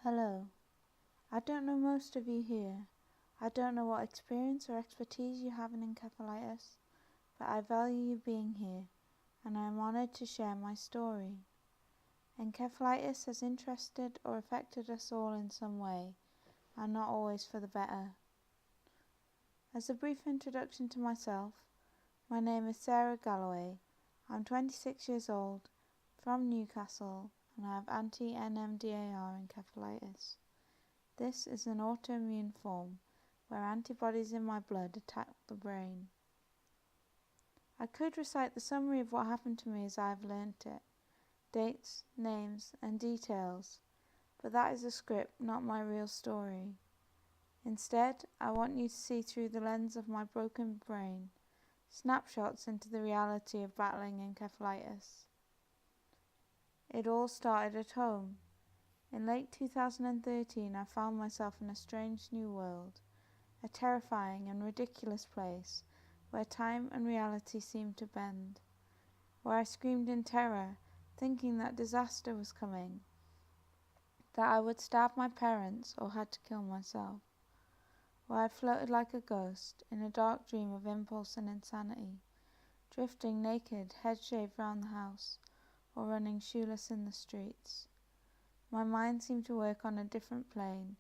Hello. I don't know most of you here. I don't know what experience or expertise you have in encephalitis, but I value you being here, and I am honoured to share my story. Encephalitis has interested or affected us all in some way, and not always for the better. As a brief introduction to myself, my name is Sarah Galloway. I'm 26 years old, from Newcastle, and I have anti-NMDAR encephalitis. This is an autoimmune form where antibodies in my blood attack the brain. I could recite the summary of what happened to me as I have learnt it, dates, names and details, but that is a script, not my real story. Instead, I want you to see through the lens of my broken brain, snapshots into the reality of battling encephalitis. It all started at home. In late 2013, I found myself in a strange new world, a terrifying and ridiculous place where time and reality seemed to bend, where I screamed in terror, thinking that disaster was coming, that I would stab my parents or had to kill myself, where I floated like a ghost in a dark dream of impulse and insanity, drifting naked, head shaved round the house, or running shoeless in the streets. My mind seemed to work on a different plane,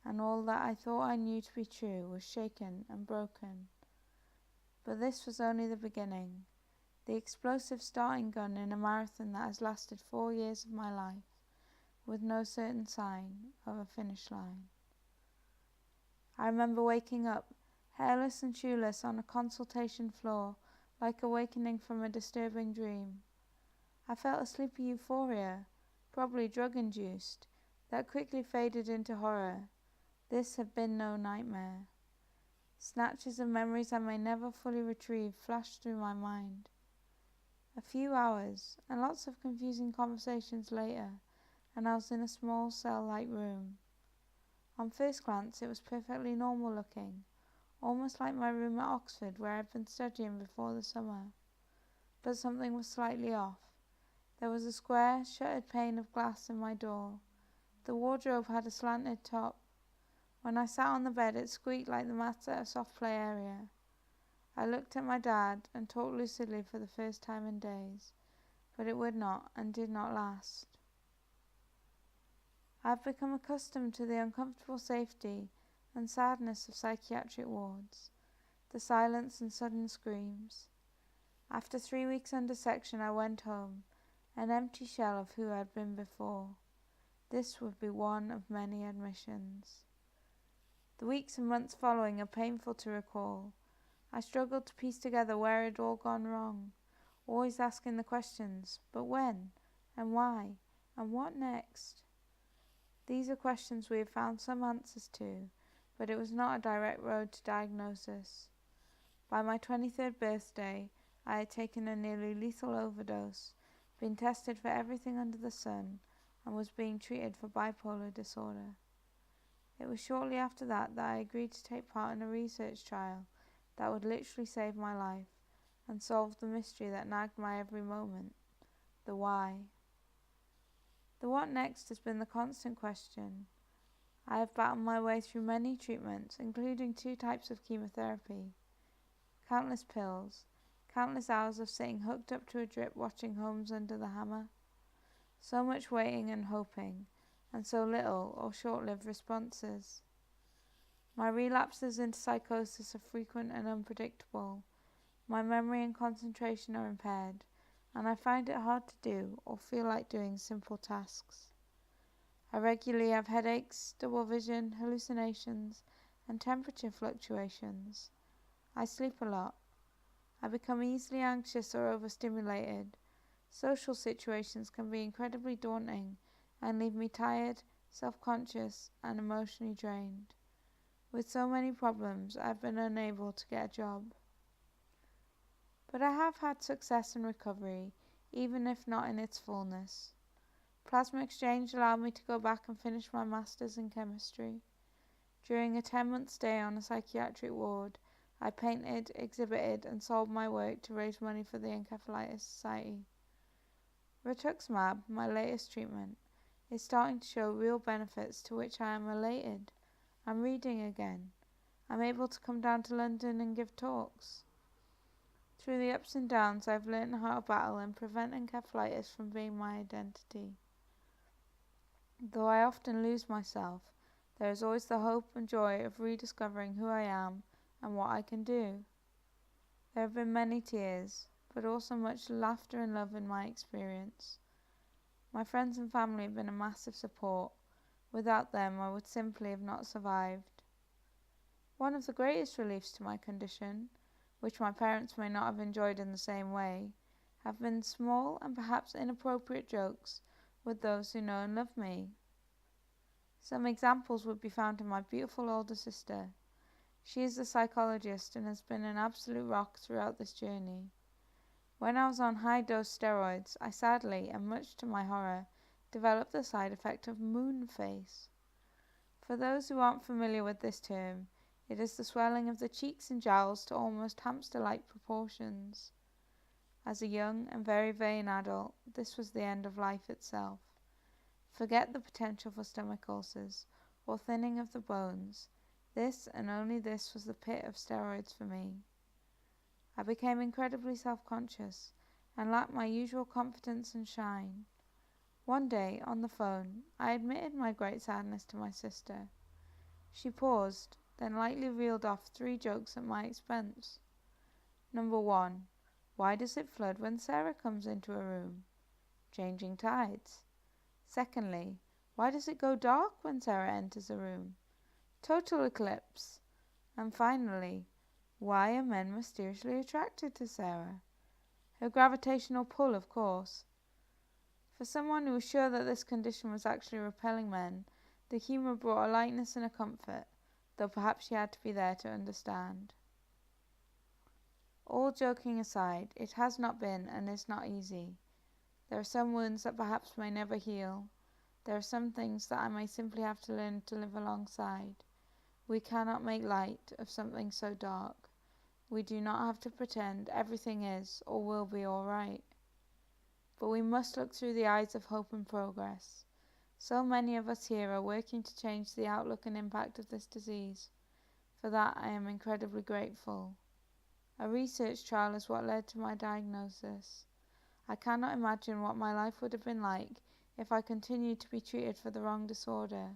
and all that I thought I knew to be true was shaken and broken. But this was only the beginning, the explosive starting gun in a marathon that has lasted 4 years of my life, with no certain sign of a finish line. I remember waking up, hairless and shoeless, on a consultation floor, like awakening from a disturbing dream. I felt a sleepy euphoria, probably drug-induced, that quickly faded into horror. This had been no nightmare. Snatches of memories I may never fully retrieve flashed through my mind. A few hours, and lots of confusing conversations later, and I was in a small cell-like room. On first glance it was perfectly normal looking, almost like my room at Oxford where I had been studying before the summer. But something was slightly off. There was a square, shuttered pane of glass in my door. The wardrobe had a slanted top. When I sat on the bed, it squeaked like the mats at a soft play area. I looked at my dad and talked lucidly for the first time in days, but it would not and did not last. I have become accustomed to the uncomfortable safety and sadness of psychiatric wards, the silence and sudden screams. After 3 weeks under section, I went home, an empty shell of who I had been before. This would be one of many admissions. The weeks and months following are painful to recall. I struggled to piece together where it had all gone wrong, always asking the questions, but when, and why, and what next? These are questions we have found some answers to, but it was not a direct road to diagnosis. By my 23rd birthday, I had taken a nearly lethal overdose, been tested for everything under the sun, and was being treated for bipolar disorder. It was shortly after that I agreed to take part in a research trial that would literally save my life and solve the mystery that nagged my every moment, the why. The what next has been the constant question. I have battled my way through many treatments, including 2 types of chemotherapy, countless pills, countless hours of sitting hooked up to a drip watching Holmes under the hammer, so much waiting and hoping, and so little or short-lived responses. My relapses into psychosis are frequent and unpredictable. My memory and concentration are impaired, and I find it hard to do or feel like doing simple tasks. I regularly have headaches, double vision, hallucinations, and temperature fluctuations. I sleep a lot. I become easily anxious or overstimulated. Social situations can be incredibly daunting and leave me tired, self-conscious, and emotionally drained. With so many problems, I've been unable to get a job. But I have had success in recovery, even if not in its fullness. Plasma exchange allowed me to go back and finish my master's in chemistry. During a 10-month stay on a psychiatric ward, I painted, exhibited, and sold my work to raise money for the Encephalitis Society. Rituximab, my latest treatment, is starting to show real benefits to which I am elated. I'm reading again. I'm able to come down to London and give talks. Through the ups and downs, I've learned how to battle and prevent encephalitis from being my identity. Though I often lose myself, there is always the hope and joy of rediscovering who I am and what I can do. There have been many tears, but also much laughter and love in my experience. My friends and family have been a massive support. Without them, I would simply have not survived. One of the greatest reliefs to my condition, which my parents may not have enjoyed in the same way, have been small and perhaps inappropriate jokes with those who know and love me. Some examples would be found in my beautiful older sister. She is a psychologist and has been an absolute rock throughout this journey. When I was on high-dose steroids, I sadly, and much to my horror, developed the side effect of moon face. For those who aren't familiar with this term, it is the swelling of the cheeks and jowls to almost hamster-like proportions. As a young and very vain adult, this was the end of life itself. Forget the potential for stomach ulcers or thinning of the bones. This and only this was the pit of steroids for me. I became incredibly self-conscious and lacked my usual confidence and shine. One day, on the phone, I admitted my great sadness to my sister. She paused, then lightly reeled off 3 jokes at my expense. Number 1. Why does it flood when Sarah comes into a room? Changing tides. Secondly, why does it go dark when Sarah enters a room? Total eclipse. And finally, why are men mysteriously attracted to Sarah? Her gravitational pull, of course. For someone who was sure that this condition was actually repelling men, the humour brought a lightness and a comfort, though perhaps she had to be there to understand. All joking aside, it has not been and is not easy. There are some wounds that perhaps may never heal. There are some things that I may simply have to learn to live alongside. We cannot make light of something so dark. We do not have to pretend everything is or will be all right. But we must look through the eyes of hope and progress. So many of us here are working to change the outlook and impact of this disease. For that I am incredibly grateful. A research trial is what led to my diagnosis. I cannot imagine what my life would have been like if I continued to be treated for the wrong disorder.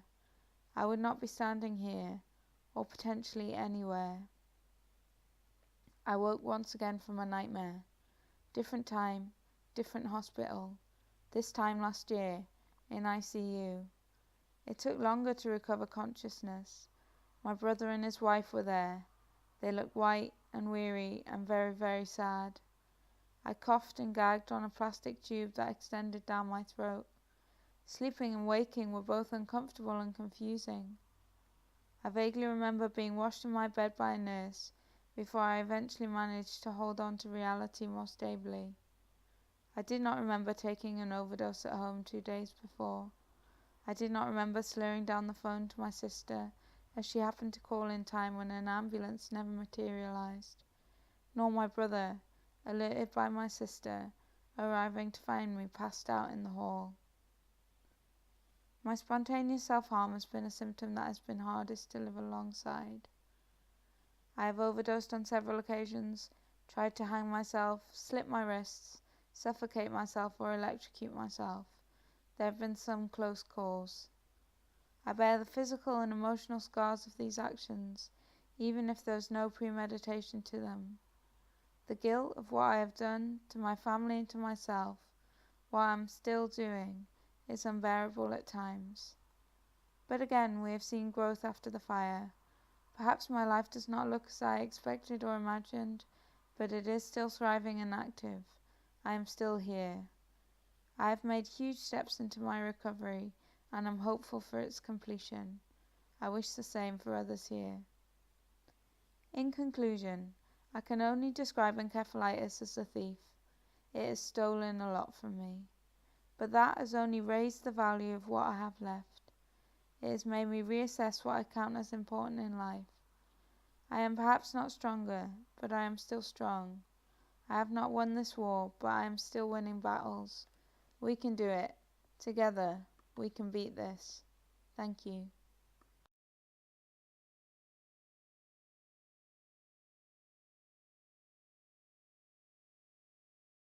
I would not be standing here, or potentially anywhere. I woke once again from a nightmare. Different time, different hospital. This time last year, in ICU. It took longer to recover consciousness. My brother and his wife were there. They looked white and weary and very, very sad. I coughed and gagged on a plastic tube that extended down my throat. Sleeping and waking were both uncomfortable and confusing. I vaguely remember being washed in my bed by a nurse before I eventually managed to hold on to reality more stably. I did not remember taking an overdose at home 2 days before. I did not remember slurring down the phone to my sister as she happened to call in time when an ambulance never materialized, nor my brother, alerted by my sister, arriving to find me passed out in the hall. My spontaneous self-harm has been a symptom that has been hardest to live alongside. I have overdosed on several occasions, tried to hang myself, slit my wrists, suffocate myself or electrocute myself. There have been some close calls. I bear the physical and emotional scars of these actions, even if there is no premeditation to them. The guilt of what I have done to my family and to myself, what I am still doing, is unbearable at times. But again, we have seen growth after the fire. Perhaps my life does not look as I expected or imagined, but it is still thriving and active. I am still here. I have made huge steps into my recovery and am hopeful for its completion. I wish the same for others here. In conclusion, I can only describe encephalitis as a thief. It has stolen a lot from me. But that has only raised the value of what I have left. It has made me reassess what I count as important in life. I am perhaps not stronger, but I am still strong. I have not won this war, but I am still winning battles. We can do it. Together. we can beat this. Thank you.